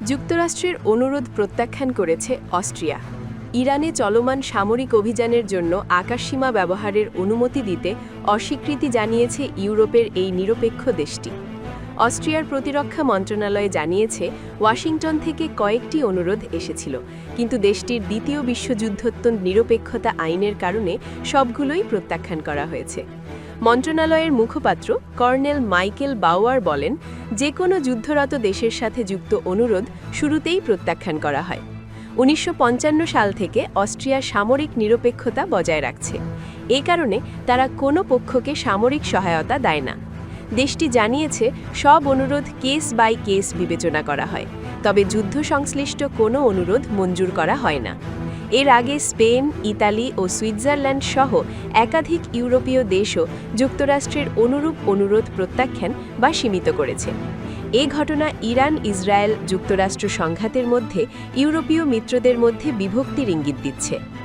যুক্তরাষ্ট্রের অনুরোধ প্রত্যাখ্যান করেছে অস্ট্রিয়া। ইরানে চলমান সামরিক অভিযানের জন্য আকাশসীমা ব্যবহারের অনুমতি দিতে অস্বীকৃতি জানিয়েছে ইউরোপের এই নিরপেক্ষ দেশটি। অস্ট্রিয়ার প্রতিরক্ষা মন্ত্রণালয় জানিয়েছে, ওয়াশিংটন থেকে কয়েকটি অনুরোধ এসেছিল, কিন্তু দেশটির দ্বিতীয় বিশ্বযুদ্ধোত্তর নিরপেক্ষতা আইনের কারণে সবগুলোই প্রত্যাখ্যান করা হয়েছে। মন্ত্রণালয়ের মুখপাত্র কর্নেল মাইকেল বাউয়ার বলেন, যে কোনো যুদ্ধরত দেশের সাথে যুক্ত অনুরোধ শুরুতেই প্রত্যাখ্যান করা হয়। ১৯৫৫ সাল থেকে অস্ট্রিয়া সামরিক নিরপেক্ষতা বজায় রাখছে। এ কারণে তারা কোনো পক্ষকে সামরিক সহায়তা দেয় না। দেশটি জানিয়েছে, সব অনুরোধ কেস বাই কেস বিবেচনা করা হয়, তবে যুদ্ধ সংশ্লিষ্ট কোনো অনুরোধ মঞ্জুর করা হয় না। এর আগে স্পেন, ইতালি ও সুইজারল্যান্ড সহ একাধিক ইউরোপীয় দেশও যুক্তরাষ্ট্রের অনুরূপ অনুরোধ প্রত্যাখ্যান বা সীমিত করেছে। এ ঘটনা ইরান ইসরায়েল যুক্তরাষ্ট্র সংঘাতের মধ্যে ইউরোপীয় মিত্রদের মধ্যে বিভক্তির ইঙ্গিত দিচ্ছে।